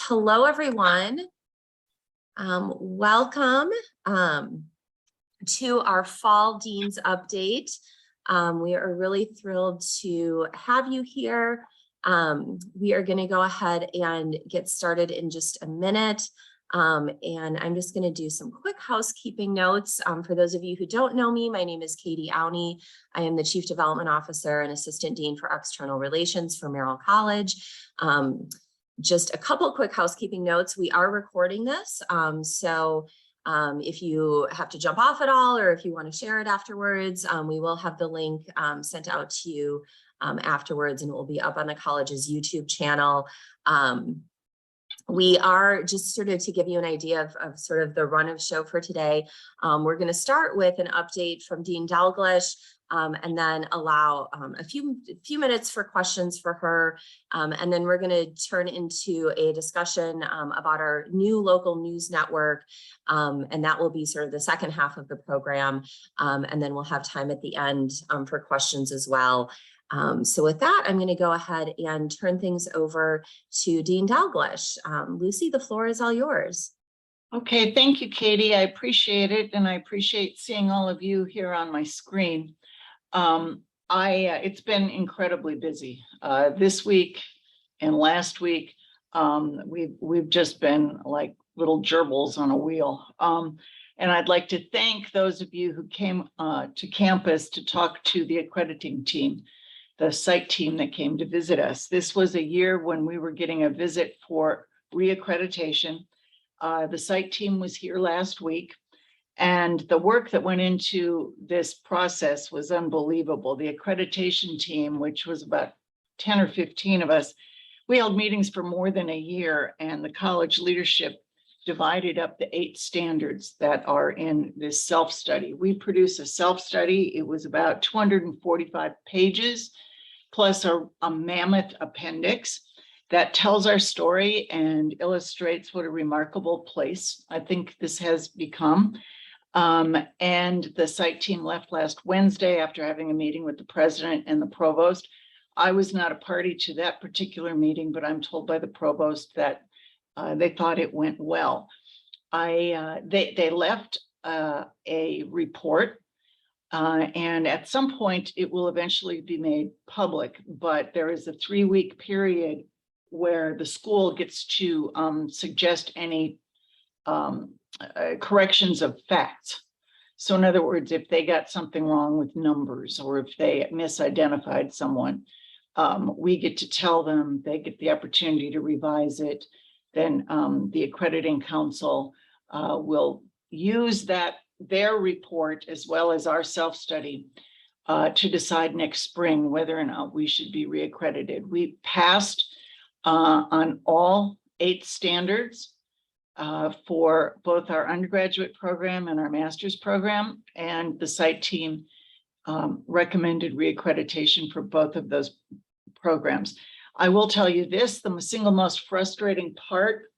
Hello, everyone. Welcome to our Fall Dean's Update. We are really thrilled to have you here. We are going to go ahead and get started in just a minute. And I'm just going to do some quick housekeeping notes. For those of you who don't know me, my name is Katie Auney. I am the Chief Development Officer and Assistant Dean for External Relations for Merrill College. Just a couple quick housekeeping notes. We are recording this, so if you have to jump off at all, or if you want to share it afterwards, we will have the link sent out to you afterwards, and it will be up on the college's YouTube channel. We are just sort of to give you an idea of sort of the run of show for today. We're going to start with an update from Dean Dalglish, and then allow a few minutes for questions for her. And then we're going to turn into a discussion about our new local news network. And that will be sort of the second half of the program. And then we'll have time at the end for questions as well. So with that, I'm going to go ahead and turn things over to Dean Dalglish. Lucy, the floor is all yours. Okay, thank you, Katie. I appreciate it, and I appreciate seeing all of you here on my screen. It's been incredibly busy this week and last week. We've just been like little gerbils on a wheel. And I'd like to thank those of you who came to campus to talk to the accrediting team, the site team that came to visit us. This was a year when we were getting a visit for reaccreditation. The site team was here last week, and the work that went into this process was unbelievable. The accreditation team, which was about 10 or 15 of us, we held meetings for more than a year, and the college leadership divided up the 8 standards that are in this self-study. We produced a self-study. It was about 245 pages, plus a mammoth appendix that tells our story and illustrates what a remarkable place I think this has become. And the site team left last Wednesday after having a meeting with the president and the provost. I was not a party to that particular meeting, but I'm told by the provost that they thought it went well. They left a report, and at some point it will eventually be made public, but there is a 3-week period where the school gets to suggest any corrections of facts. So in other words, if they got something wrong with numbers, or if they misidentified someone, we get to tell them. They get the opportunity to revise it. Then the accrediting council will use their report as well as our self-study to decide next spring whether or not we should be reaccredited. We passed on all 8 standards for both our undergraduate program and our master's program, and the site team recommended reaccreditation for both of those programs. I will tell you this, the single most frustrating part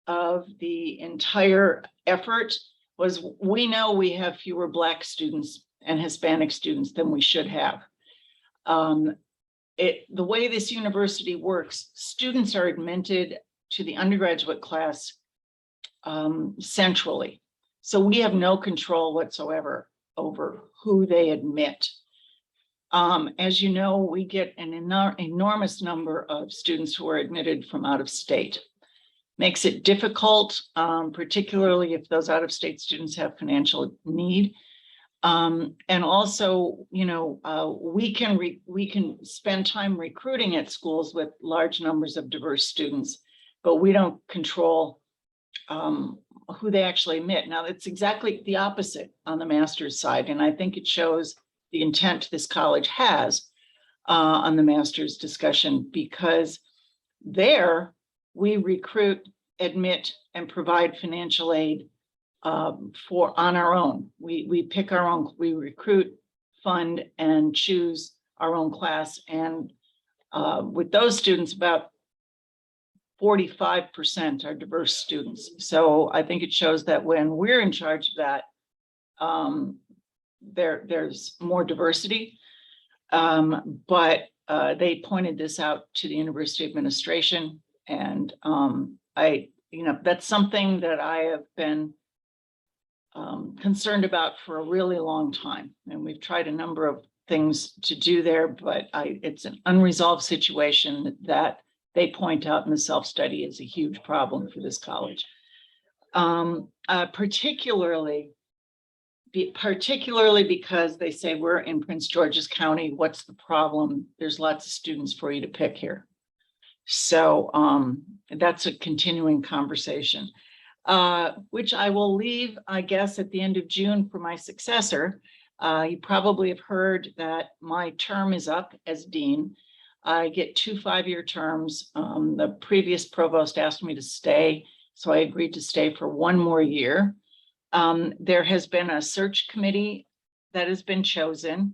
of the entire effort was we know we have fewer Black students and Hispanic students than we should have. The way this university works, students are admitted to the undergraduate class centrally. So we have no control whatsoever over who they admit. As you know, we get an enormous number of students who are admitted from out of state. Makes it difficult, particularly if those out of state students have financial need. And also, you know, we can spend time recruiting at schools with large numbers of diverse students, but we don't control who they actually admit. Now, it's exactly the opposite on the master's side, and I think it shows the intent this college has on the master's discussion, because there we recruit, admit, and provide financial aid on our own. We pick our own, we recruit, fund, and choose our own class. And with those students, about 45% are diverse students. So I think it shows that when we're in charge of that, there's more diversity. But they pointed this out to the university administration, and that's something that I have been concerned about for a really long time. And we've tried a number of things to do there, but it's an unresolved situation that they point out in the self-study is a huge problem for this college. Particularly because they say we're in Prince George's County. What's the problem? There's lots of students for you to pick here. So that's a continuing conversation, which I will leave, I guess, at the end of June for my successor. You probably have heard that my term is up as dean. I get 2 5-year terms. The previous provost asked me to stay, so I agreed to stay for 1 more year. There has been a search committee that has been chosen,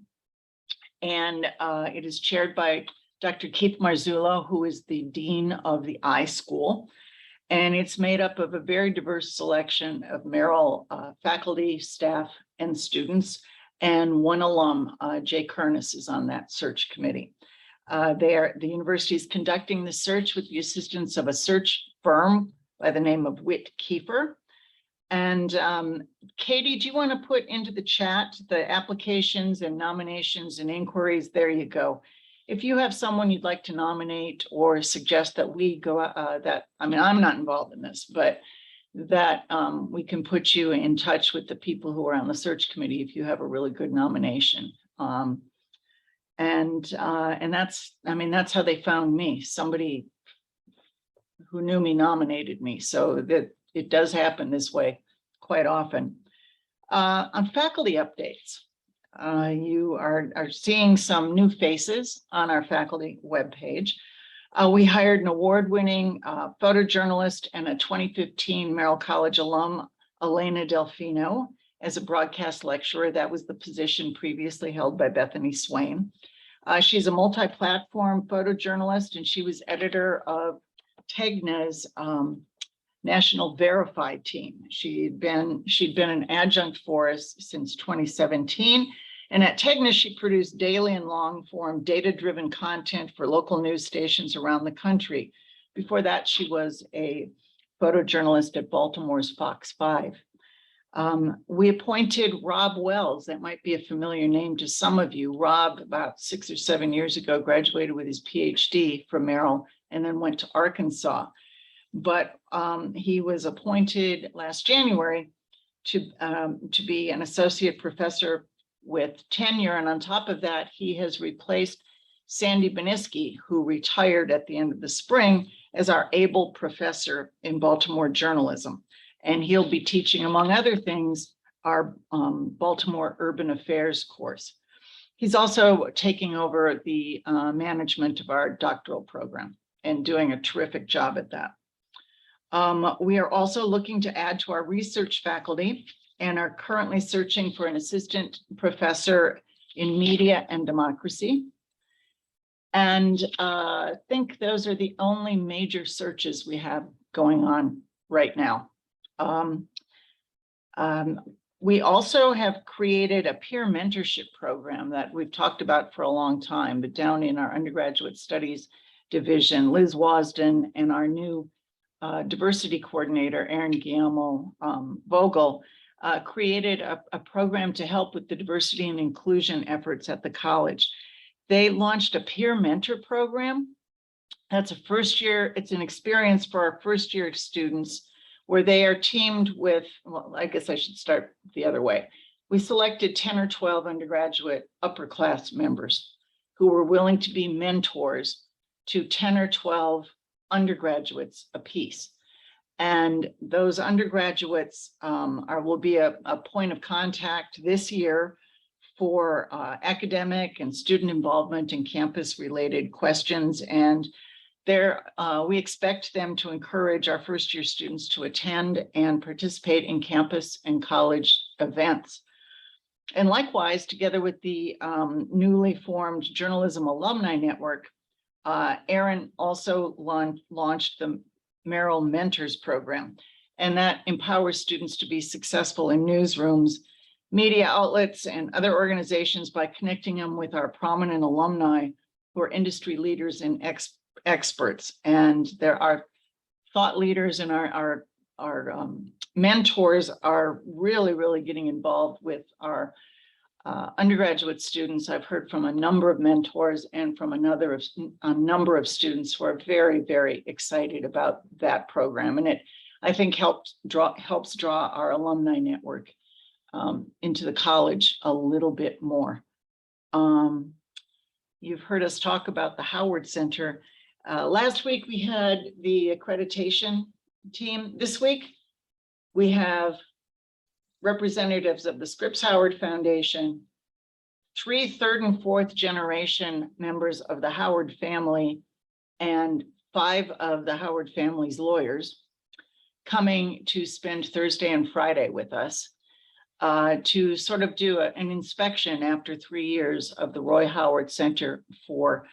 and it is chaired by Dr. Keith Marzullo, who is the dean of the I School. And it's made up of a very diverse selection of Merrill faculty, staff, and students. And 1 alum, Jay Kernis, is on that search committee. The university is conducting the search with the assistance of a search firm by the name of Witt Kiefer. And Katie, do you want to put into the chat the applications and nominations and inquiries? There you go. If you have someone you'd like to nominate or suggest that we go, I'm not involved in this, but that we can put you in touch with the people who are on the search committee if you have a really good nomination. And that's how they found me. Somebody who knew me nominated me. So that it does happen this way quite often. On faculty updates, you are seeing some new faces on our faculty webpage. We hired an award-winning photojournalist and a 2015 Merrill College alum, Elena Delfino, as a broadcast lecturer. That was the position previously held by Bethany Swain. She's a multi-platform photojournalist, and she was editor of TEGNA's National Verified team. She'd been an adjunct for us since 2017. And at TEGNA, she produced daily and long-form data-driven content for local news stations around the country. Before that, she was a photojournalist at Baltimore's Fox 5. We appointed Rob Wells. That might be a familiar name to some of you. Rob, about 6 or 7 years ago, graduated with his PhD from Merrill and then went to Arkansas. But he was appointed last January to be an associate professor with tenure. And on top of that, he has replaced Sandy Beniski, who retired at the end of the spring, as our able professor in Baltimore journalism. And he'll be teaching, among other things, our Baltimore Urban Affairs course. He's also taking over the management of our doctoral program and doing a terrific job at that. We are also looking to add to our research faculty and are currently searching for an assistant professor in media and democracy. And I think those are the only major searches we have going on right now. We also have created a peer mentorship program that we've talked about for a long time, but down in our undergraduate studies division, Liz Wasden and our new diversity coordinator, Erin Guillermo Vogel, created a program to help with the diversity and inclusion efforts at the college. They launched a peer mentor program. That's it's an experience for our first year students where they are teamed with, well, I guess I should start the other way. We selected 10 or 12 undergraduate upper class members who were willing to be mentors to 10 or 12 undergraduates apiece. And those undergraduates will be a point of contact this year for academic and student involvement in campus related questions. And we expect them to encourage our first year students to attend and participate in campus and college events. And likewise, together with the newly formed Journalism Alumni Network, Erin also launched the Merrill Mentors Program, and that empowers students to be successful in newsrooms, media outlets, and other organizations by connecting them with our prominent alumni who are industry leaders and experts. And there are thought leaders and our mentors are really getting involved with our undergraduate students. I've heard from a number of mentors and from a number of students who are very excited about that program, and it, I think, helps draw our alumni network into the college a little bit more. You've heard us talk about the Howard Center. Last week we had the accreditation team. This week we have representatives of the Scripps Howard Foundation, 3 third and fourth generation members of the Howard family, and 5 of the Howard family's lawyers coming to spend Thursday and Friday with us to sort of do an inspection after 3 years of the Roy Howard Center for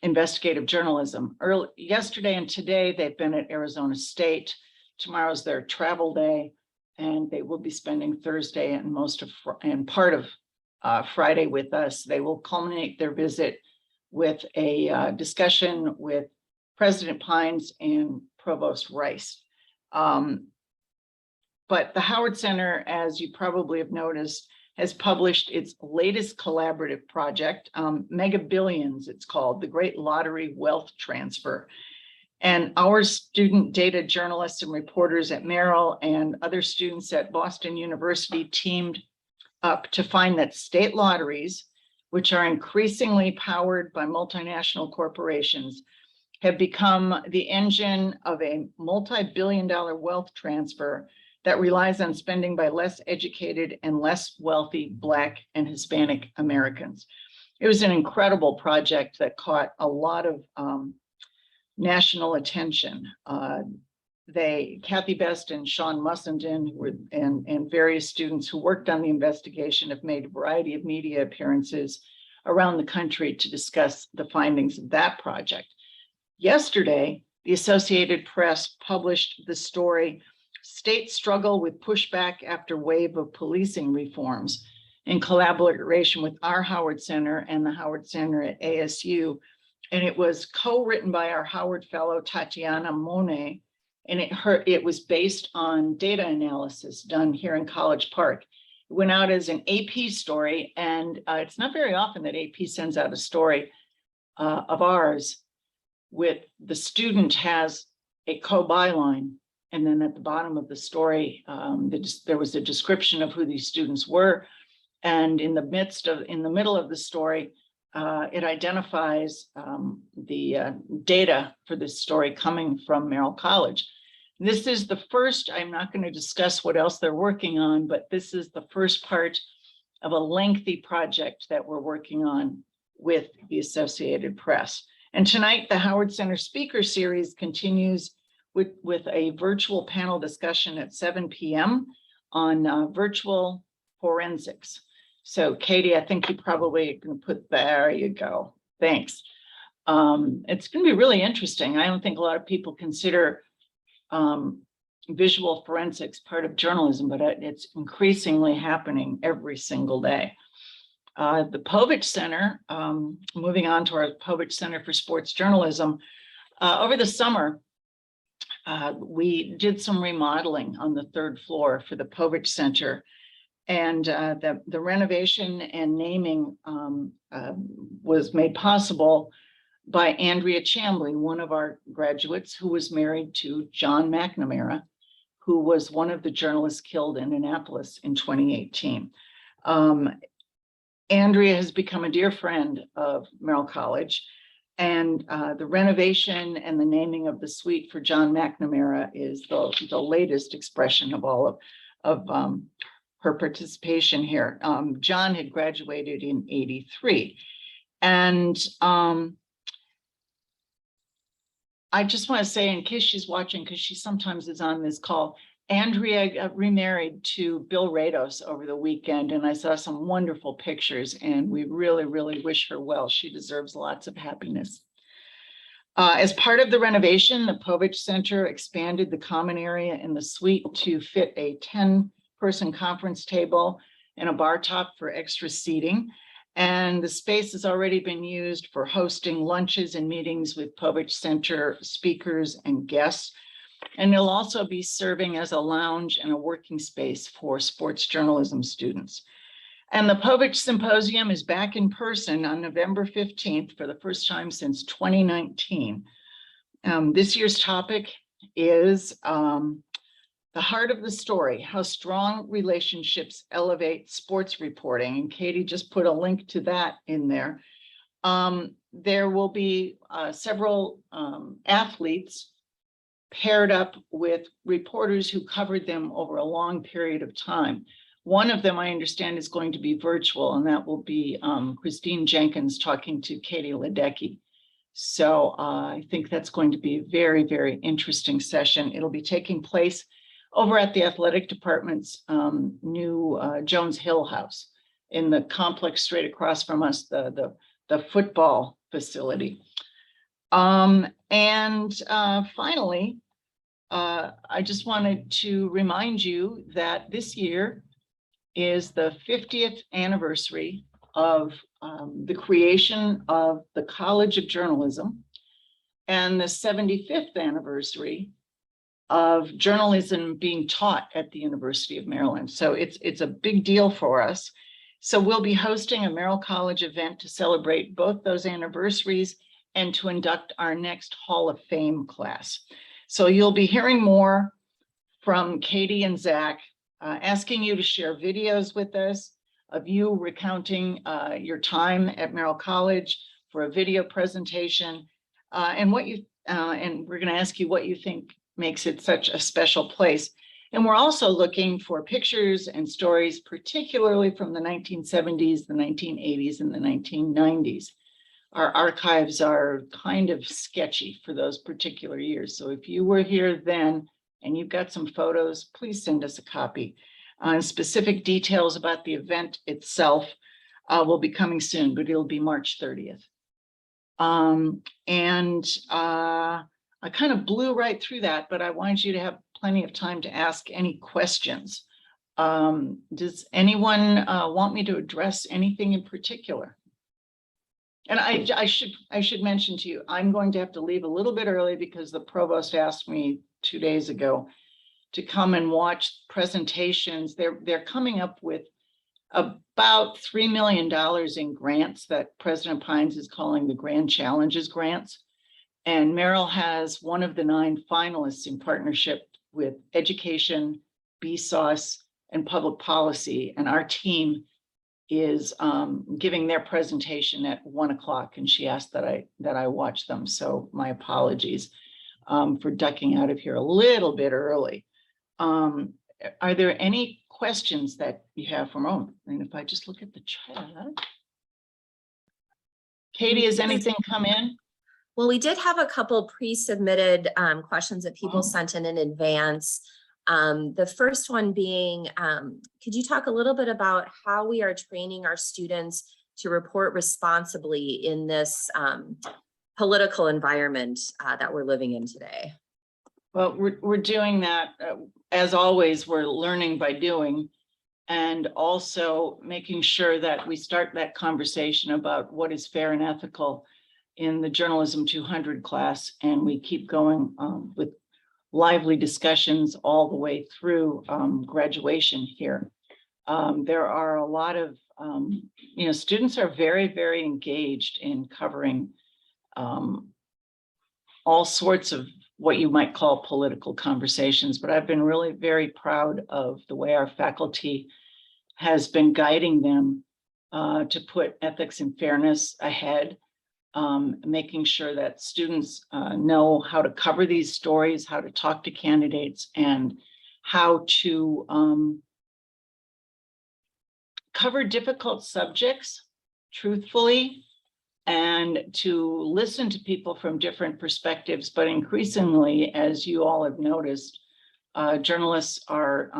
Investigative Journalism. Yesterday and today, they've been at Arizona State. Tomorrow's their travel day, and they will be spending Thursday and part of Friday with us. They will culminate their visit with a discussion with President Pines and Provost Rice. But the Howard Center, as you probably have noticed, has published its latest collaborative project, Mega Billions, it's called, The Great Lottery Wealth Transfer. And our student data journalists and reporters at Merrill and other students at Boston University teamed up to find that state lotteries, which are increasingly powered by multinational corporations, have become the engine of a multi-billion-dollar wealth transfer that relies on spending by less educated and less wealthy Black and Hispanic Americans. It was an incredible project that caught a lot of national attention. Kathy Best and Sean Mussenden and various students who worked on the investigation have made a variety of media appearances around the country to discuss the findings of that project. Yesterday, the Associated Press published the story, State Struggle with Pushback After Wave of Policing Reforms, in collaboration with our Howard Center and the Howard Center at ASU. And it was co-written by our Howard Fellow, Tatiana Monet, and it was based on data analysis done here in College Park. It went out as an AP story, and it's not very often that AP sends out a story of ours with the student has a co-byline, and then at the bottom of the story, there was a description of who these students were, and in the middle of the story, it identifies the data for this story coming from Merrill College. This is the first, I'm not going to discuss what else they're working on, but this is the first part of a lengthy project that we're working on with the Associated Press. And tonight, the Howard Center Speaker Series continues with a virtual panel discussion at 7 p.m. on virtual forensics. So Katie, I think you probably can put, there you go. Thanks. It's going to be really interesting. I don't think a lot of people consider visual forensics part of journalism, but it's increasingly happening every single day. The Povich Center, moving on to our Povich Center for Sports Journalism, over the summer, we did some remodeling on the 3rd floor for the Povich Center. And the renovation and naming was made possible by Andrea Chambly, one of our graduates who was married to John McNamara, who was one of the journalists killed in Annapolis in 2018. Andrea has become a dear friend of Merrill College, and the renovation and the naming of the suite for John McNamara is the latest expression of all of her participation here. John had graduated in '83. And I just want to say, in case she's watching, because she sometimes is on this call, Andrea got remarried to Bill Rados over the weekend, and I saw some wonderful pictures, and we really wish her well. She deserves lots of happiness. As part of the renovation, the Povich Center expanded the common area in the suite to fit a 10-person conference table and a bar top for extra seating. And the space has already been used for hosting lunches and meetings with Povich Center speakers and guests. And it'll also be serving as a lounge and a working space for sports journalism students. And the Povich Symposium is back in person on November 15th for the first time since 2019. This year's topic is the heart of the story, how strong relationships elevate sports reporting. And Katie just put a link to that in there. There will be several athletes paired up with reporters who covered them over a long period of time. One of them, I understand, is going to be virtual, and that will be Christine Jenkins talking to Katie Ledecky. So I think that's going to be a very, very interesting session. It'll be taking place over at the athletic department's new Jones Hill House in the complex straight across from us, the football facility. Finally, I just wanted to remind you that this year is the 50th anniversary of the creation of the College of Journalism and the 75th anniversary of journalism being taught at the University of Maryland. So it's a big deal for us. So we'll be hosting a Merrill College event to celebrate both those anniversaries and to induct our next Hall of Fame class. So you'll be hearing more from Katie and Zach, asking you to share videos with us of you recounting your time at Merrill College for a video presentation, and we're going to ask you what you think makes it such a special place. And we're also looking for pictures and stories, particularly from the 1970s, the 1980s, and the 1990s. Our archives are kind of sketchy for those particular years. So if you were here then and you've got some photos, please send us a copy. Specific details about the event itself will be coming soon, but it'll be March 30th. I kind of blew right through that, but I wanted you to have plenty of time to ask any questions. Does anyone want me to address anything in particular? And I should mention to you, I'm going to have to leave a little bit early because the provost asked me 2 days ago to come and watch presentations. They're coming up with about $3 million in grants that President Pines is calling the Grand Challenges grants. And Merrill has one of the 9 finalists in partnership with Education, BSOS, and Public Policy. And our team is giving their presentation at 1 o'clock, and she asked that I watch them. So my apologies for ducking out of here a little bit early. Are there any questions that you have for Rome? And if I just look at the chat, Katie, has anything come in? Well, we did have a couple pre-submitted questions that people sent in advance. The first one being, could you talk a little bit about how we are training our students to report responsibly in this political environment that we're living in today? Well, we're doing that. As always, we're learning by doing, and also making sure that we start that conversation about what is fair and ethical in the Journalism 200 class, and we keep going with lively discussions all the way through graduation here. There are a lot of, students are very, very engaged in covering all sorts of what you might call political conversations, but I've been really very proud of the way our faculty has been guiding them to put ethics and fairness ahead. Making sure that students know how to cover these stories, how to talk to candidates, and how to cover difficult subjects truthfully, and to listen to people from different perspectives. But increasingly, as you all have noticed, journalists are,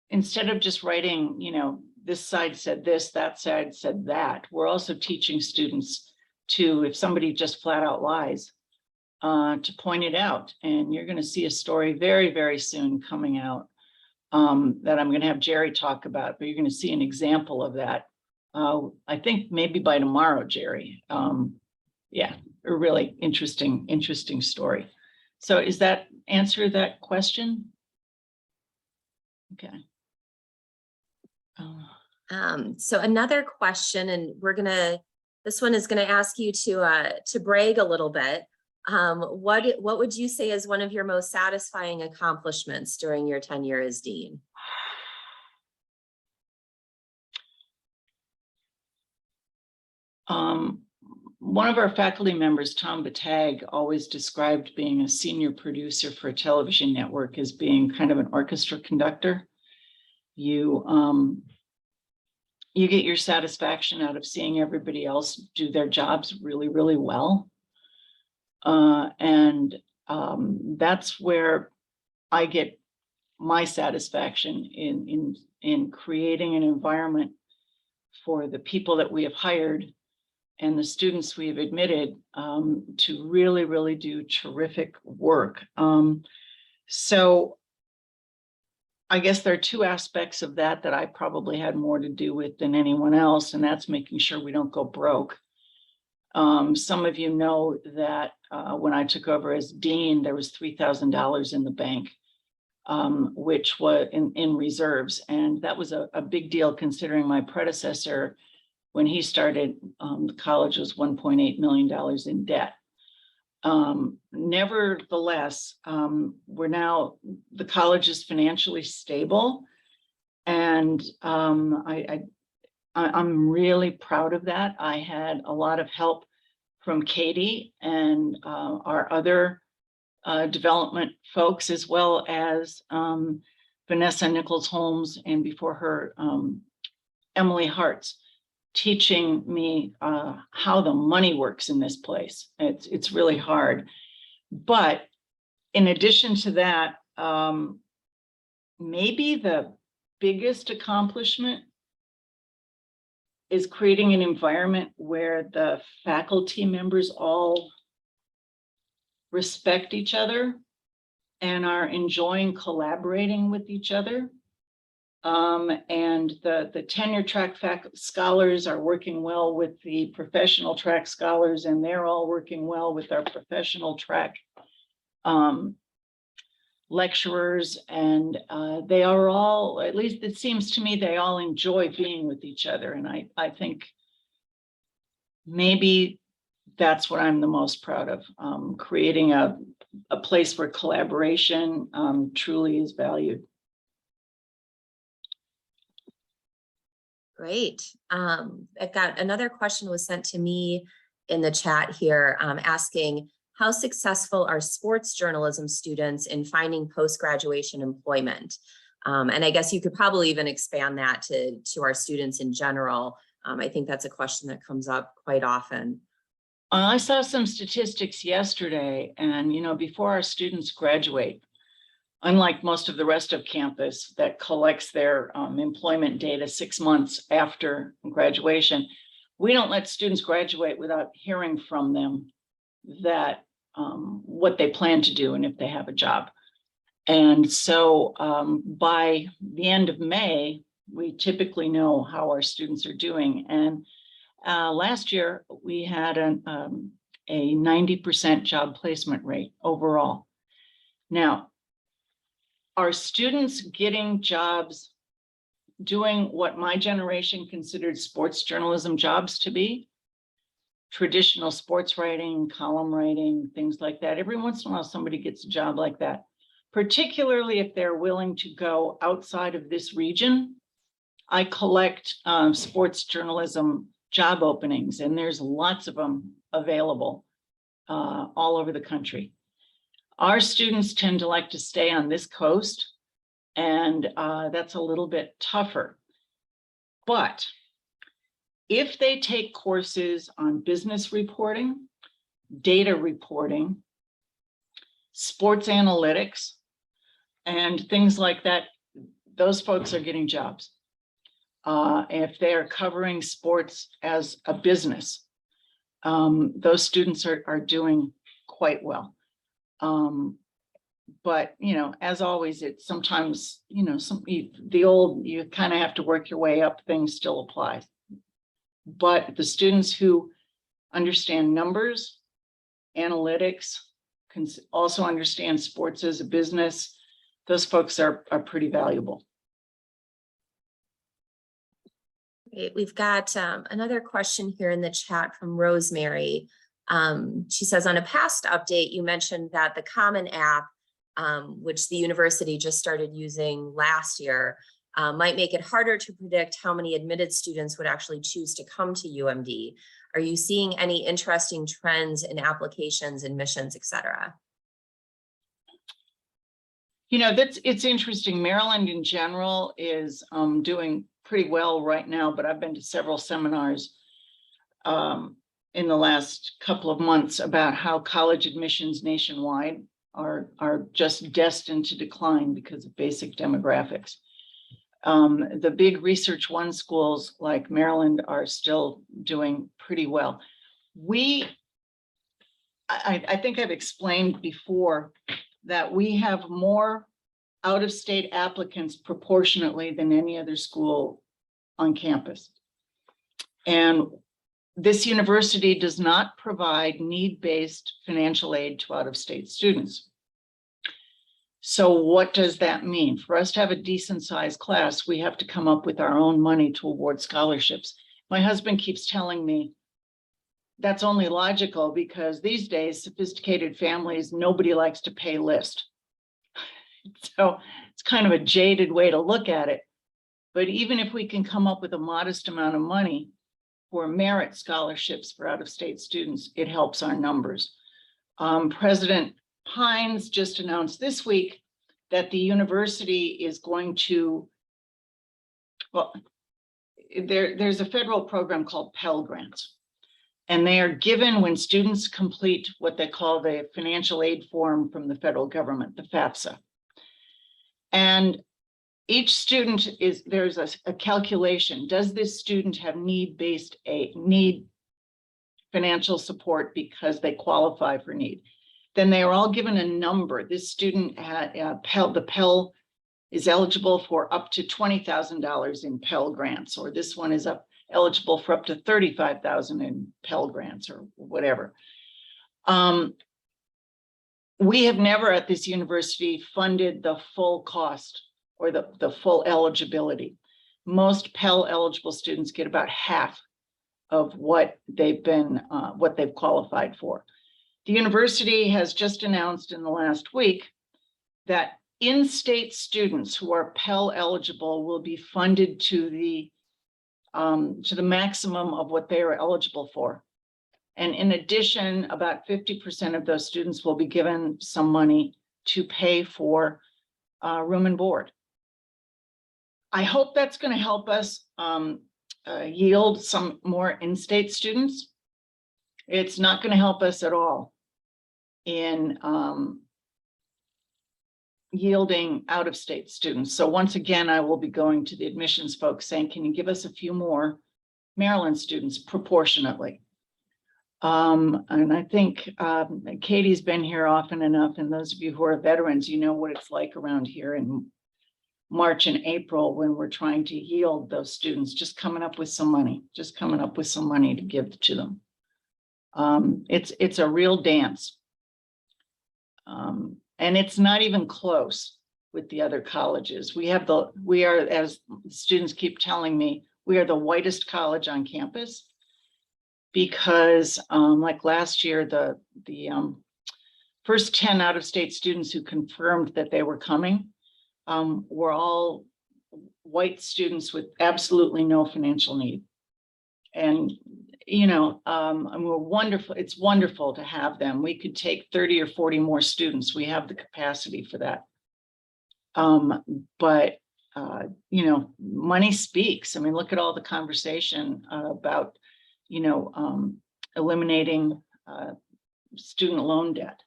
instead of just writing, this side said this, that side said that, we're also teaching students to, if somebody just flat out lies, to point it out. And you're going to see a story very, very soon coming out that I'm going to have Jerry talk about, but you're going to see an example of that I think maybe by tomorrow, Jerry. Yeah, a really interesting story. So is that answer that question? Okay. So another question, and this one is gonna ask you to brag a little bit. What would you say is one of your most satisfying accomplishments during your tenure as dean? One of our faculty members, Tom Batag, always described being a senior producer for a television network as being kind of an orchestra conductor. You get your satisfaction out of seeing everybody else do their jobs really, really well. And that's where I get my satisfaction in creating an environment for the people that we have hired and the students we have admitted to really, really do terrific work. So I guess there are two aspects of that I probably had more to do with than anyone else, and that's making sure we don't go broke. Some of you know that when I took over as dean, there was $3,000 in the bank, which was in reserves. And that was a big deal considering my predecessor, when he started, the college was $1.8 million in debt. Nevertheless, the college is financially stable. And I'm really proud of that. I had a lot of help from Katie and our other development folks, as well as Vanessa Nichols-Holmes, and before her, Emily Hartz, teaching me how the money works in this place. It's really hard. But in addition to that, maybe the biggest accomplishment is creating an environment where the faculty members all respect each other and are enjoying collaborating with each other. And the tenure track scholars are working well with the professional track scholars, and they're all working well with our professional track lecturers. And they are all, at least it seems to me, they all enjoy being with each other. And I think maybe that's what I'm the most proud of, creating a place where collaboration truly is valued. Great. I've got another question was sent to me in the chat here, asking how successful are sports journalism students in finding post-graduation employment? And I guess you could probably even expand that to our students in general. I think that's a question that comes up quite often. I saw some statistics yesterday, and before our students graduate, unlike most of the rest of campus that collects their employment data 6 months after graduation, we don't let students graduate without hearing from them that what they plan to do and if they have a job. And so by the end of May, we typically know how our students are doing. And last year, we had a 90% job placement rate overall. Now, are students getting jobs doing what my generation considered sports journalism jobs to be? Traditional sports writing, column writing, things like that. Every once in a while, somebody gets a job like that, particularly if they're willing to go outside of this region. I collect sports journalism job openings, and there's lots of them available all over the country. Our students tend to like to stay on this coast, and that's a little bit tougher. But if they take courses on business reporting, data reporting, sports analytics, and things like that, those folks are getting jobs. If they are covering sports as a business, those students are doing quite well. But as always, it's sometimes you kind of have to work your way up. Things still apply. but the students who understand numbers, analytics, can also understand sports as a business, those folks are pretty valuable. Great. We've got another question here in the chat from Rosemary. She says, on a past update, you mentioned that the Common App, which the university just started using last year, might make it harder to predict how many admitted students would actually choose to come to UMD. Are you seeing any interesting trends in applications, admissions, et cetera? You know, it's interesting. Maryland in general is doing pretty well right now, but I've been to several seminars in the last couple of months about how college admissions nationwide are just destined to decline because of basic demographics. The big Research One schools like Maryland are still doing pretty well. I think I've explained before that we have more out-of-state applicants proportionately than any other school on campus. And this university does not provide need-based financial aid to out-of-state students. So what does that mean? For us to have a decent sized class, we have to come up with our own money to award scholarships. My husband keeps telling me that's only logical because these days, sophisticated families, nobody likes to pay list. So it's kind of a jaded way to look at it. But even if we can come up with a modest amount of money for merit scholarships for out-of-state students, it helps our numbers. President Hines just announced this week that the university is going to, well, there's a federal program called Pell Grants, and they are given when students complete what they call the financial aid form from the federal government, the FAFSA. And each student there's a calculation. Does this student have need financial support because they qualify for need? Then they are all given a number. This student had the Pell is eligible for up to $20,000 in Pell grants, or this one is eligible for up to $35,000 in Pell grants, or whatever. We have never at this university funded the full cost or the full eligibility. Most Pell eligible students get about half of what they've qualified for. The university has just announced in the last week that in-state students who are Pell eligible will be funded to the maximum of what they are eligible for. And in addition, about 50% of those students will be given some money to pay for room and board. I hope that's going to help us yield some more in-state students. It's not going to help us at all in yielding out-of-state students. So once again, I will be going to the admissions folks saying, can you give us a few more Maryland students proportionately? And I think Katie's been here often enough, and those of you who are veterans, you know what it's like around here in March and April when we're trying to yield those students, just coming up with some money to give to them. It's a real dance. And it's not even close with the other colleges. We are, as students keep telling me, we are the whitest college on campus because like last year, the first 10 out-of-state students who confirmed that they were coming were all white students with absolutely no financial need. And you know, and we're wonderful. It's wonderful to have them. We could take 30 or 40 more students. We have the capacity for that. But you know, money speaks. I mean, look at all the conversation about, you know, eliminating student loan debt.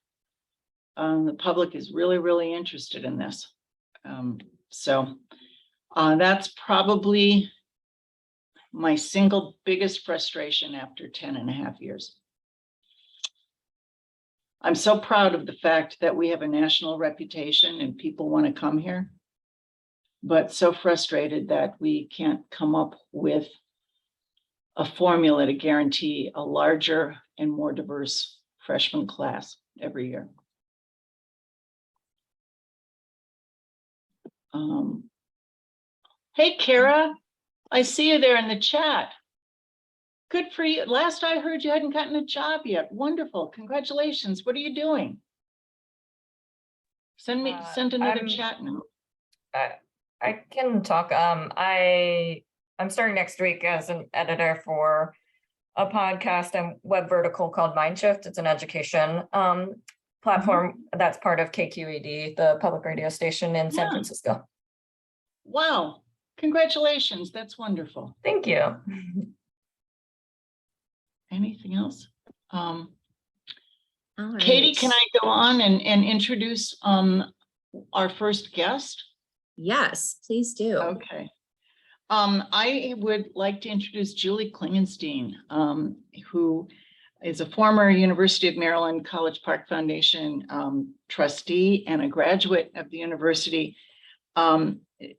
The public is really, really interested in this. So that's probably my single biggest frustration after 10.5 years. I'm so proud of the fact that we have a national reputation and people want to come here, but so frustrated that we can't come up with a formula to guarantee a larger and more diverse freshman class every year. Hey, Kara, I see you there in the chat. Good for you. Last I heard, you hadn't gotten a job yet. Wonderful. Congratulations. What are you doing? Send another chat note. I can talk. I'm starting next week as an editor for a podcast and web vertical called Mindshift. It's an education platform that's part of KQED, the public radio station in San Francisco. Wow. Congratulations. That's wonderful. Thank you. Anything else? All right. Katie, can I go on and introduce our first guest? Yes, please do. Okay. I would like to introduce Julie Klingenstein, who is a former University of Maryland College Park Foundation trustee and a graduate of the university.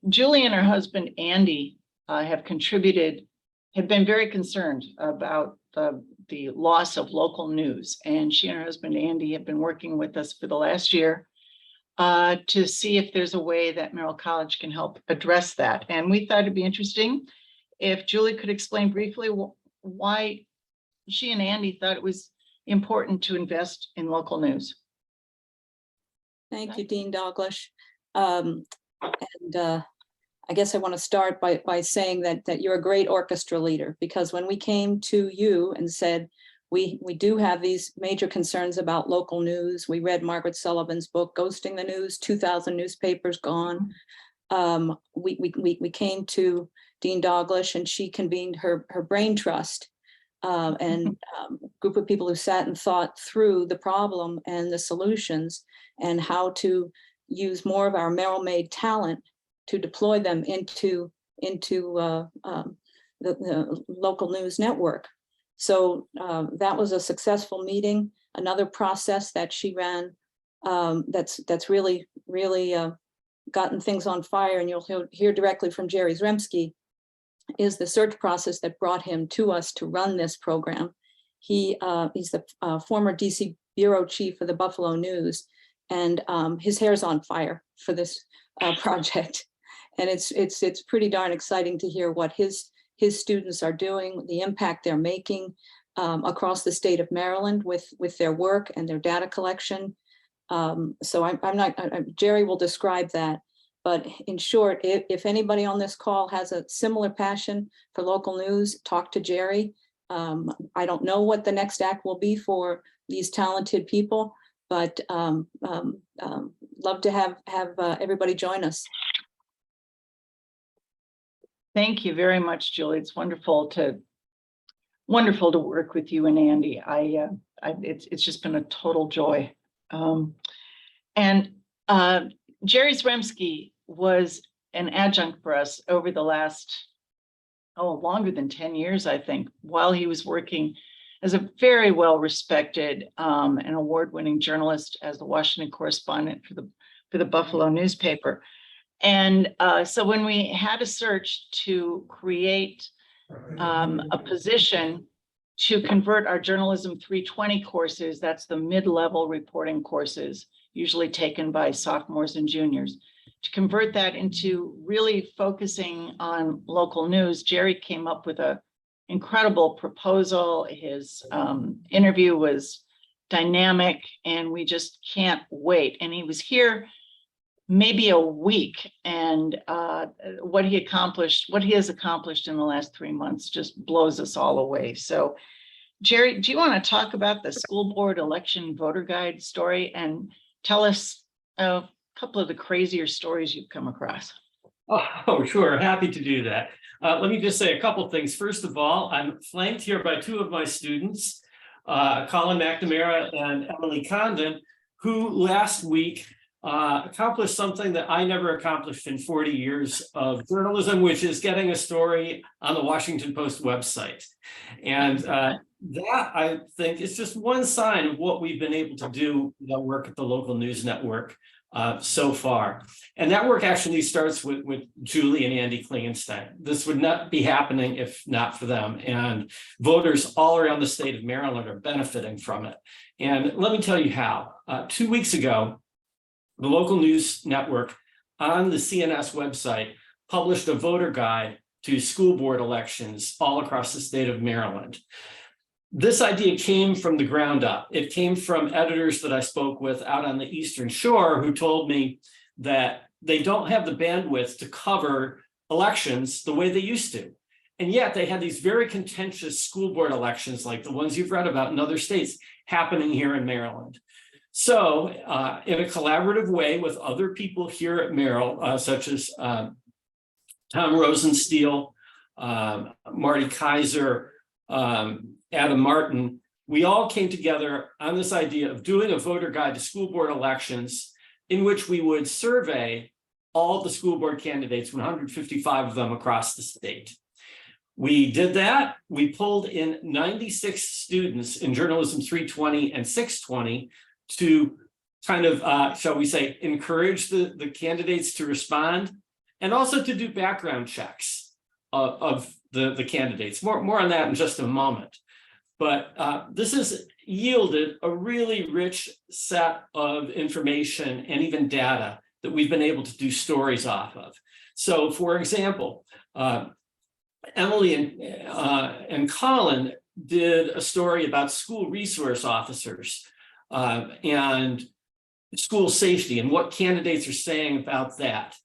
Julie and her husband, Andy, have been very concerned about the loss of local news. And she and her husband, Andy, have been working with us for the last year to see if there's a way that Merrill College can help address that. And we thought it'd be interesting if Julie could explain briefly why she and Andy thought it was important to invest in local news. Thank you, Dean Dalglish. I guess I want to start by saying that you're a great orchestra leader, because when we came to you and said, we do have these major concerns about local news. We read Margaret Sullivan's book, Ghosting the News, 2,000 newspapers gone. We came to Dean Dalglish, and she convened her brain trust and group of people who sat and thought through the problem and the solutions and how to use more of our Merrill-made talent to deploy them into the local news network. So that was a successful meeting. Another process that she ran that's really gotten things on fire, and you'll hear directly from Jerry Zemsky, is the search process that brought him to us to run this program. He's the former DC bureau chief of the Buffalo News, and his hair's on fire for this project. And it's pretty darn exciting to hear what his students are doing, the impact they're making across the state of Maryland with their work and their data collection. So Jerry will describe that. But in short, if anybody on this call has a similar passion for local news, talk to Jerry. I don't know what the next act will be for these talented people, but love to have everybody join us. Thank you very much, Julie. It's wonderful to work with you and Andy. It's just been a total joy. Jerry Zemsky was an adjunct for us over the last, longer than 10 years, I think, while he was working as a very well-respected and award-winning journalist as the Washington correspondent for the Buffalo newspaper. And so when we had a search to create a position to convert our Journalism 320 courses, that's the mid-level reporting courses, usually taken by sophomores and juniors, to convert that into really focusing on local news, Jerry came up with an incredible proposal. His interview was dynamic, and we just can't wait. And he was here maybe a week, and what he has accomplished in the last 3 months just blows us all away. So Jerry, do you want to talk about the school board election voter guide story and tell us a couple of the crazier stories you've come across? Oh, sure. Happy to do that. Let me just say a couple of things. First of all, I'm flanked here by two of my students, Colin McNamara and Emily Condon, who last week accomplished something that I never accomplished in 40 years of journalism, which is getting a story on the Washington Post website. And that, I think, is just one sign of what we've been able to do with our work at the local news network so far. And that work actually starts with Julie and Andy Klingenstein. This would not be happening if not for them. And voters all around the state of Maryland are benefiting from it. And let me tell you how. 2 weeks ago, the local news network on the CNS website published a voter guide to school board elections all across the state of Maryland. This idea came from the ground up. It came from editors that I spoke with out on the Eastern Shore who told me that they don't have the bandwidth to cover elections the way they used to. And yet they had these very contentious school board elections like the ones you've read about in other states happening here in Maryland. So in a collaborative way with other people here at Merrill, such as Tom Rosensteel, Marty Kaiser, Adam Martin, we all came together on this idea of doing a voter guide to school board elections in which we would survey all the school board candidates, 155 of them across the state. We did that. We pulled in 96 students in journalism 320 and 620 to kind of, shall we say, encourage the candidates to respond and also to do background checks of the candidates. More on that in just a moment. But this has yielded a really rich set of information and even data that we've been able to do stories off of. So, for example, Emily and Colin did a story about school resource officers and school safety and what candidates are saying about that.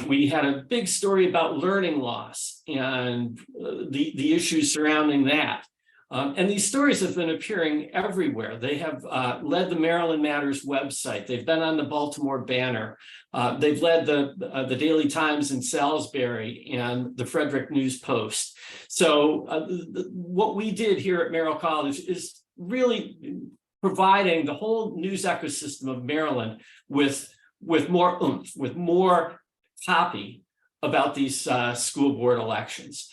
We had a big story about learning loss and the issues surrounding that. And these stories have been appearing everywhere. They have led the Maryland Matters website. They've been on the Baltimore Banner. They've led the Daily Times in Salisbury and the Frederick News Post. So what we did here at Merrill College is really providing the whole news ecosystem of Maryland with more oomph, with more copy about these school board elections.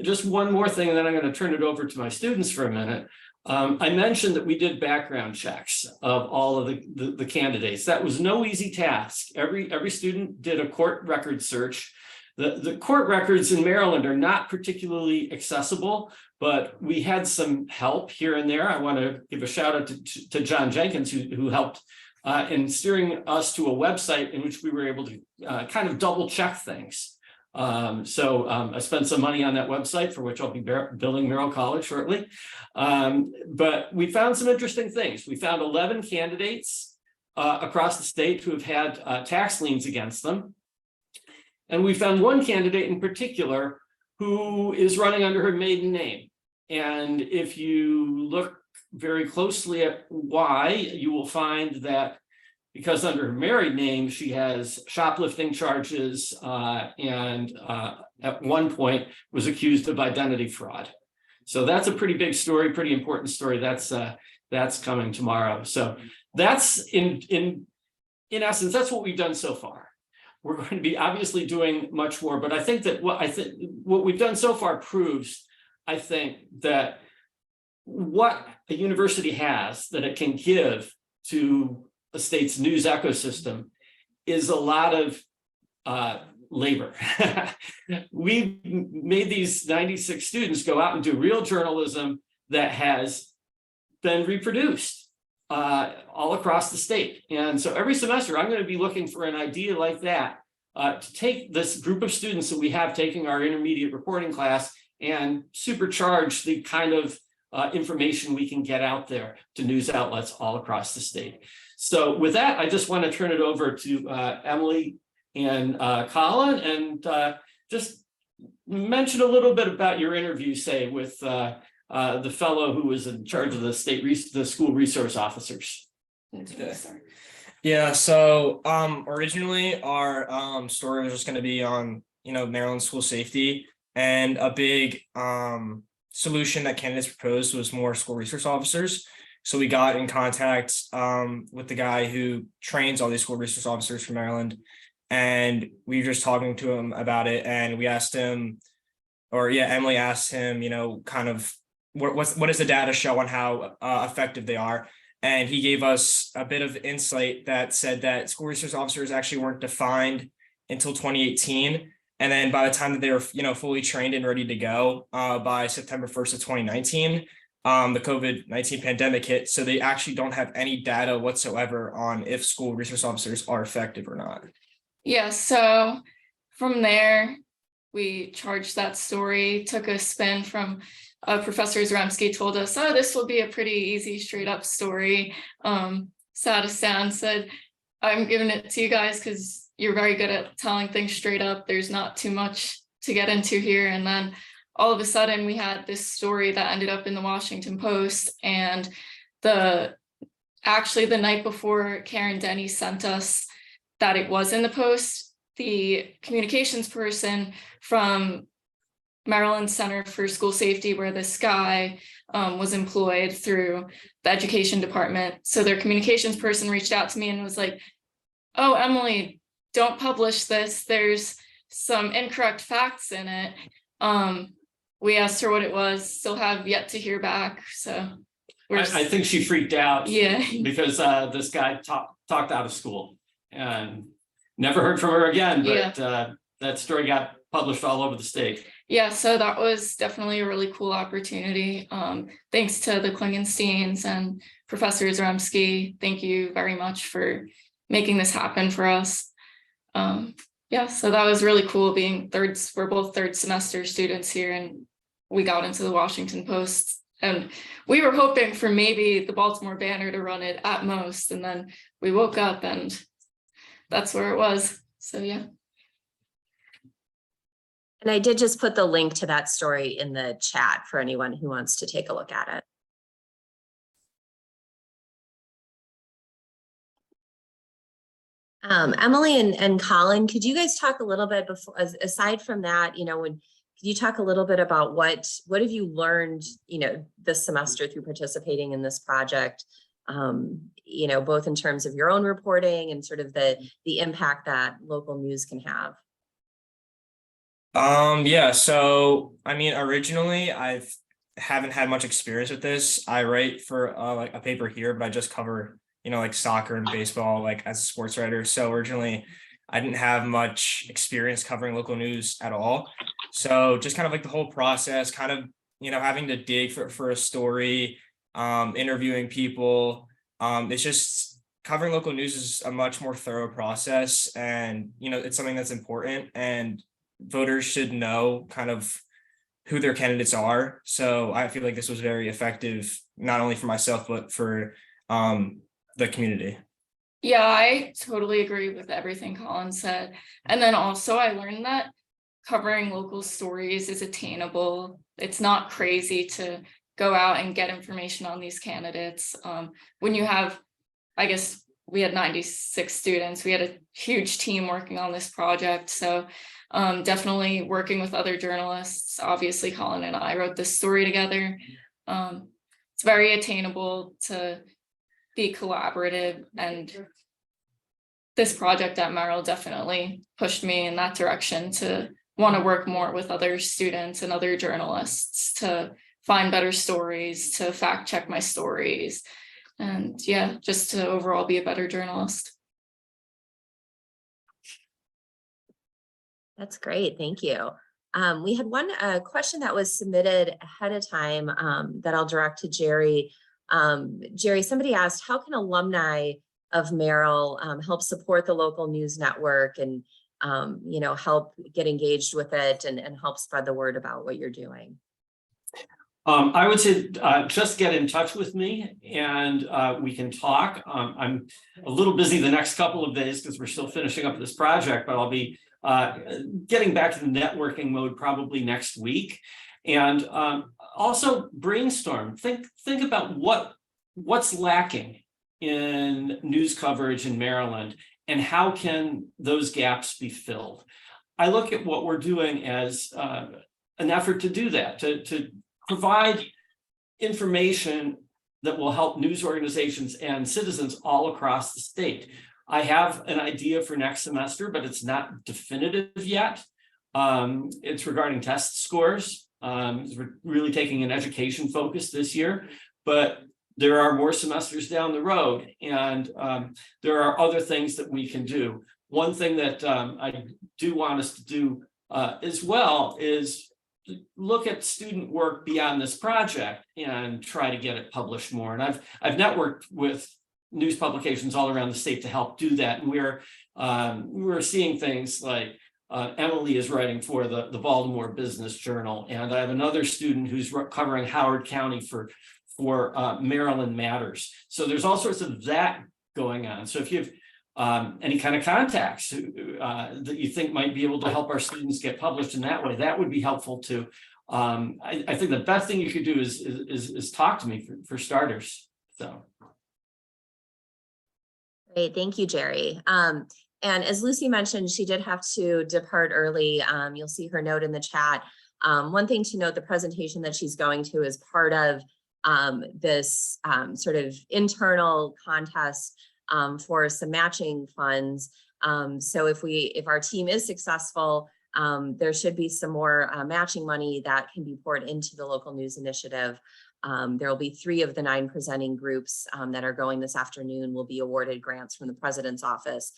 Just one more thing, and then I'm going to turn it over to my students for a minute. I mentioned that we did background checks of all of the candidates. That was no easy task. Every student did a court record search. The court records in Maryland are not particularly accessible, but we had some help here and there. I want to give a shout out to John Jenkins, who helped in steering us to a website in which we were able to kind of double check things. So I spent some money on that website, for which I'll be billing Merrill College shortly. But we found some interesting things. We found 11 candidates across the state who have had tax liens against them. And we found one candidate in particular who is running under her maiden name. And if you look very closely at why, you will find that because under her married name, she has shoplifting charges and at one point was accused of identity fraud. So that's a pretty big story, pretty important story. That's coming tomorrow. So that's in essence, that's what we've done so far. We're going to be obviously doing much more, but I think that what we've done so far proves, I think, that what a university has that it can give to the state's news ecosystem is a lot of labor. We've made these 96 students go out and do real journalism that has been reproduced all across the state. And so every semester, I'm going to be looking for an idea like that to take this group of students that we have taking our intermediate reporting class and supercharge the kind of information we can get out there to news outlets all across the state. So with that, I just want to turn it over to Emily and Colin, and just mention a little bit about your interview, say, with the fellow who was in charge of the school resource officers. Yeah, so originally our story was just going to be on, Maryland school safety, and a big solution that candidates proposed was more school resource officers. So we got in contact with the guy who trains all these school resource officers from Maryland, and we were just talking to him about it, and we asked him, or yeah, Emily asked him, kind of what does the data show on how effective they are. And he gave us a bit of insight that said that school resource officers actually weren't defined until 2018. And then by the time that they were, fully trained and ready to go by September 1st of 2019, the COVID-19 pandemic hit. So they actually don't have any data whatsoever on if school resource officers are effective or not. Yeah, so from there, we charged that story, took a spin from Professor Zaremski told us, oh, this will be a pretty easy, straight up story. Sat us down, said, I'm giving it to you guys because you're very good at telling things straight up. There's not too much to get into here. And then all of a sudden we had this story that ended up in the Washington Post. And actually the night before Karen Denny sent us that it was in the Post, the communications person from Maryland Center for School Safety, where this guy was employed through the education department. So their communications person reached out to me and was like, oh, Emily, don't publish this. There's some incorrect facts in it. We asked her what it was, still have yet to hear back. So I think she freaked out. Yeah. Because this guy talked out of school and never heard from her again. But that story got published all over the state. Yeah, so that was definitely a really cool opportunity. Thanks to the Klingensteins and Professor Zaremski. Thank you very much for making this happen for us. Yeah, so that was really cool being we're both third semester students here, and we got into the Washington Post, and we were hoping for maybe the Baltimore Banner to run it at most, and then we woke up and that's where it was. So yeah. And I did just put the link to that story in the chat for anyone who wants to take a look at it. Emily and Colin, could you guys talk a little bit before, aside from that, could you talk a little bit about what have you learned, this semester through participating in this project, both in terms of your own reporting and sort of the impact that local news can have? Yeah, so originally I haven't had much experience with this. I write for like a paper here, but I just cover like soccer and baseball like as a sports writer. So originally I didn't have much experience covering local news at all. So just kind of like the whole process, kind of having to dig for a story, interviewing people. It's just covering local news is a much more thorough process, and it's something that's important, and voters should know kind of who their candidates are. So I feel like this was very effective, not only for myself, but for the community. Yeah, I totally agree with everything Colin said. And then also I learned that covering local stories is attainable. It's not crazy to go out and get information on these candidates. When you have, I guess we had 96 students, we had a huge team working on this project. So definitely working with other journalists. Obviously, Colin and I wrote this story together. It's very attainable to be collaborative, and this project at Merrill definitely pushed me in that direction to want to work more with other students and other journalists to find better stories, to fact check my stories, and yeah, just to overall be a better journalist. That's great. Thank you. We had one question that was submitted ahead of time that I'll direct to Jerry. Jerry, somebody asked, how can alumni of Merrill help support the local news network and, help get engaged with it and help spread the word about what you're doing? I would say just get in touch with me and we can talk. I'm a little busy the next couple of days because we're still finishing up this project, but I'll be getting back to the networking mode probably next week. And also brainstorm, think about what's lacking in news coverage in Maryland and how can those gaps be filled. I look at what we're doing as an effort to do that, to provide information that will help news organizations and citizens all across the state. I have an idea for next semester, but it's not definitive yet. It's regarding test scores. We're really taking an education focus this year, but there are more semesters down the road, and there are other things that we can do. One thing that I do want us to do as well is look at student work beyond this project and try to get it published more. And I've networked with news publications all around the state to help do that. And we're seeing things like Emily is writing for the Baltimore Business Journal, and I have another student who's covering Howard County for Maryland Matters. So there's all sorts of that going on. So if you have any kind of contacts that you think might be able to help our students get published in that way, that would be helpful too. I think the best thing you could do is talk to me for starters. So. Great, thank you, Jerry. And as Lucy mentioned, she did have to depart early. You'll see her note in the chat. One thing to note, the presentation that she's going to is part of this sort of internal contest for some matching funds. So if our team is successful, there should be some more matching money that can be poured into the local news initiative. There will be 3 of the 9 presenting groups that are going this afternoon will be awarded grants from the president's office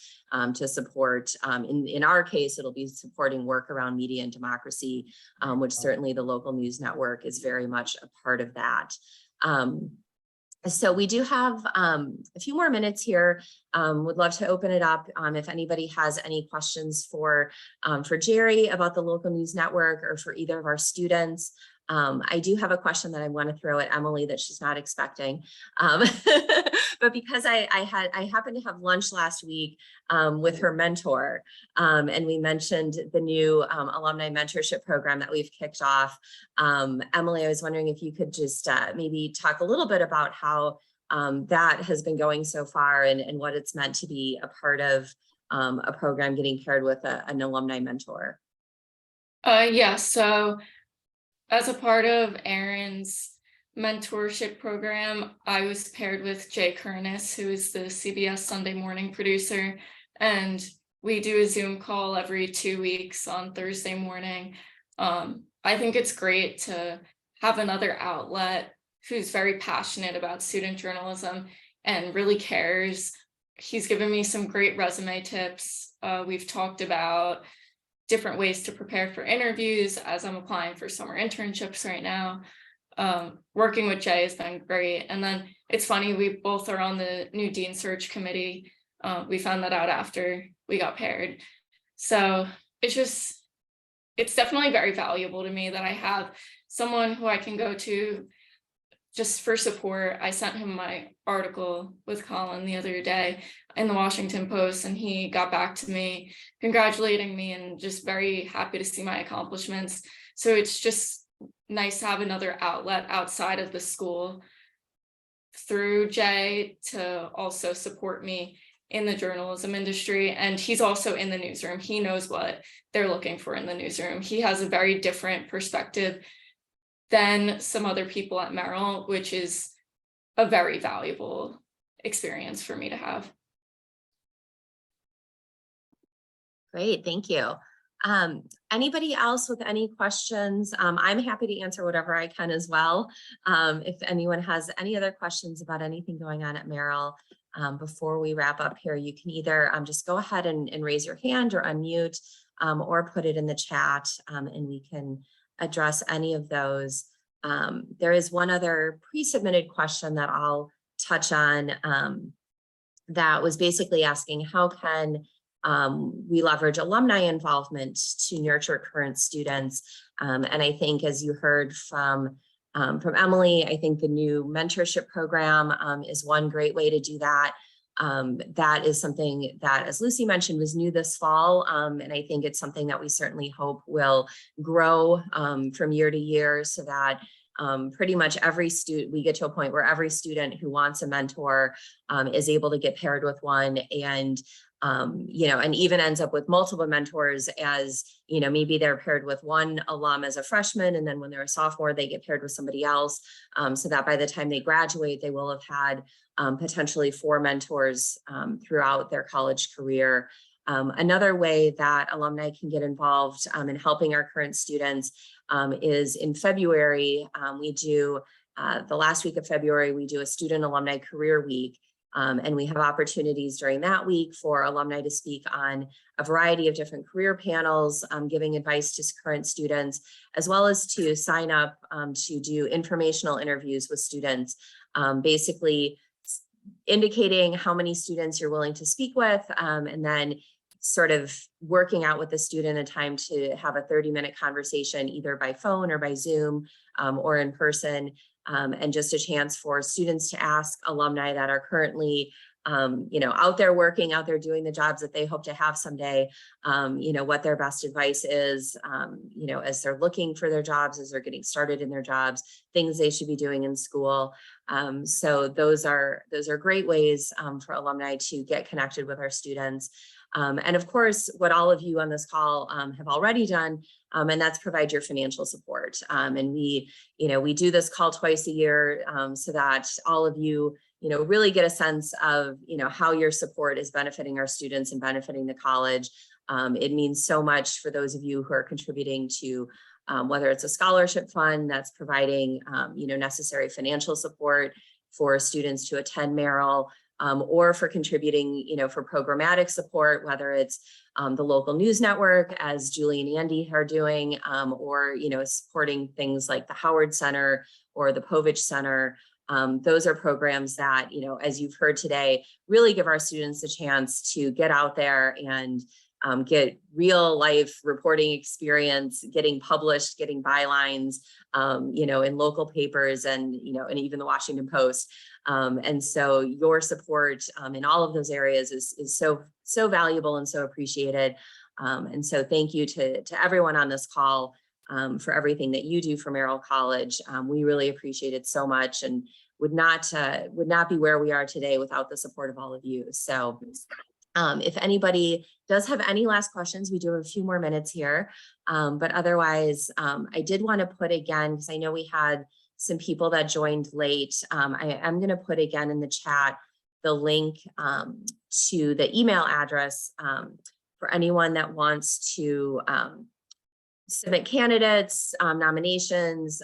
to support, in our case, it'll be supporting work around media and democracy, which certainly the local news network is very much a part of that. So we do have a few more minutes here. Would love to open it up if anybody has any questions for Jerry about the local news network or for either of our students. I do have a question that I want to throw at Emily that she's not expecting, but because I happened to have lunch last week with her mentor, and we mentioned the new alumni mentorship program that we've kicked off. Emily, I was wondering if you could just maybe talk a little bit about how that has been going so far and what it's meant to be a part of a program getting paired with an alumni mentor. Yeah, so as a part of Aaron's mentorship program, I was paired with Jay Kernis, who is the CBS Sunday morning producer, and we do a Zoom call every 2 weeks on Thursday morning. I think it's great to have another outlet who's very passionate about student journalism and really cares. He's given me some great resume tips. We've talked about different ways to prepare for interviews as I'm applying for summer internships right now. Working with Jay has been great. And then it's funny, we both are on the new Dean search committee. We found that out after we got paired. So it's definitely very valuable to me that I have someone who I can go to just for support. I sent him my article with Colin the other day in the Washington Post, and he got back to me congratulating me and just very happy to see my accomplishments. So it's just nice to have another outlet outside of the school through Jay to also support me in the journalism industry. And he's also in the newsroom. He knows what they're looking for in the newsroom. He has a very different perspective than some other people at Merrill, which is a very valuable experience for me to have. Great, thank you. Anybody else with any questions? I'm happy to answer whatever I can as well. If anyone has any other questions about anything going on at Merrill, before we wrap up here, you can either just go ahead and raise your hand or unmute, or put it in the chat, and we can address any of those. There is one other pre-submitted question that I'll touch on that was basically asking how can we leverage alumni involvement to nurture current students. And I think, as you heard from Emily, I think the new mentorship program is one great way to do that. That is something that, as Lucy mentioned, was new this fall. And I think it's something that we certainly hope will grow from year to year, so that pretty much every student, we get to a point where every student who wants a mentor is able to get paired with one. And and even ends up with multiple mentors as, maybe they're paired with one alum as a freshman, and then when they're a sophomore, they get paired with somebody else, so that by the time they graduate, they will have had potentially 4 mentors throughout their college career. Another way that alumni can get involved in helping our current students is in February. We do the last week of February, we do a Student Alumni Career Week. And we have opportunities during that week for alumni to speak on a variety of different career panels, giving advice to current students, as well as to sign up to do informational interviews with students, basically indicating how many students you're willing to speak with, and then sort of working out with the student a time to have a 30-minute conversation, either by phone or by Zoom or in person. And just a chance for students to ask alumni that are currently, out there working, out there doing the jobs that they hope to have someday, what their best advice is, as they're looking for their jobs, as they're getting started in their jobs, things they should be doing in school. So those are great ways for alumni to get connected with our students. And of course, what all of you on this call have already done, and that's provide your financial support. And we do this call twice a year so that all of you, really get a sense of, how your support is benefiting our students and benefiting the college. It means so much for those of you who are contributing to whether it's a scholarship fund that's providing, necessary financial support for students to attend Merrill, or for contributing, for programmatic support, whether it's the local news network, as Julie and Andy are doing, or, supporting things like the Howard Center or the Povich Center. Those are programs that, as you've heard today, really give our students a chance to get out there and get real life reporting experience, getting published, getting bylines, in local papers and, and even the Washington Post. And so your support in all of those areas is so valuable and so appreciated. And so thank you to everyone on this call for everything that you do for Merrill College. We really appreciate it so much, and would not be where we are today without the support of all of you. So if anybody does have any last questions, we do have a few more minutes here. But otherwise, I did want to put again, because I know we had some people that joined late. I am going to put again in the chat the link to the email address for anyone that wants to submit candidates, nominations,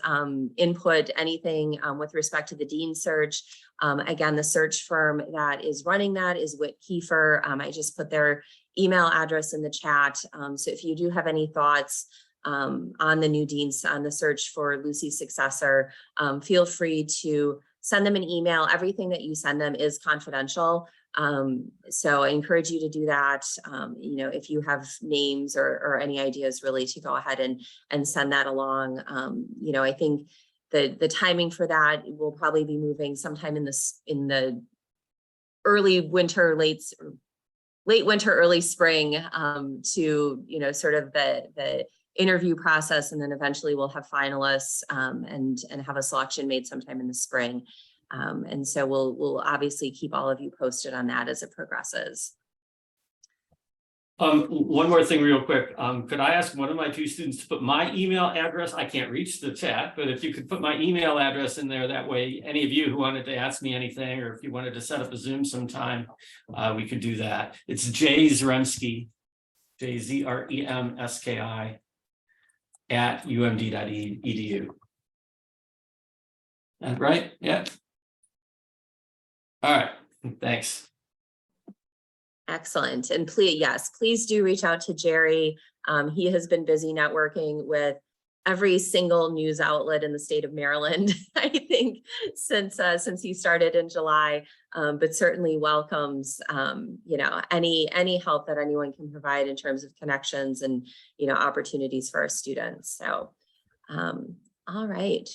input, anything with respect to the dean search. Again, the search firm that is running that is Whit Kiefer. I just put their email address in the chat. So if you do have any thoughts on the new deans, on the search for Lucy's successor, feel free to send them an email. Everything that you send them is confidential. So I encourage you to do that. If you have names or any ideas, really, to go ahead and send that along. I think the timing for that will probably be moving sometime in the early winter, late winter, early spring, to sort of the interview process, and then eventually we'll have finalists and have a selection made sometime in the spring. And so we'll obviously keep all of you posted on that as it progresses. One more thing real quick. Could I ask one of my 2 students to put my email address? I can't reach the chat, but if you could put my email address in there, that way any of you who wanted to ask me anything, or if you wanted to set up a Zoom sometime, we could do that. It's Zaremski, JZREMSKI @umd.edu. That right? Yeah. All right. Thanks. Excellent. And please do reach out to Jerry. He has been busy networking with every single news outlet in the state of Maryland, I think, since he started in July, but certainly welcomes, any help that anyone can provide in terms of connections and, opportunities for our students. So, all right.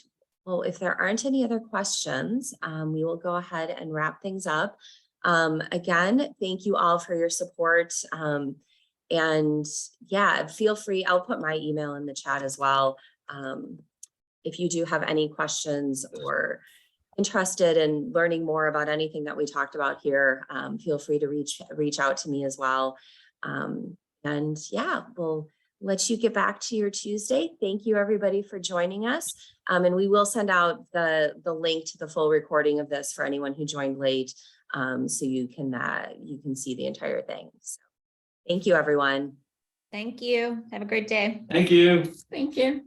Well, if there aren't any other questions, we will go ahead and wrap things up. Again, thank you all for your support. And yeah, feel free, I'll put my email in the chat as well. If you do have any questions or interested in learning more about anything that we talked about here, feel free to reach out to me as well. And yeah, we'll let you get back to your Tuesday. Thank you, everybody, for joining us. And we will send out the link to the full recording of this for anyone who joined late, so you can see the entire thing. So, thank you, everyone. Thank you. Have a great day. Thank you. Thank you.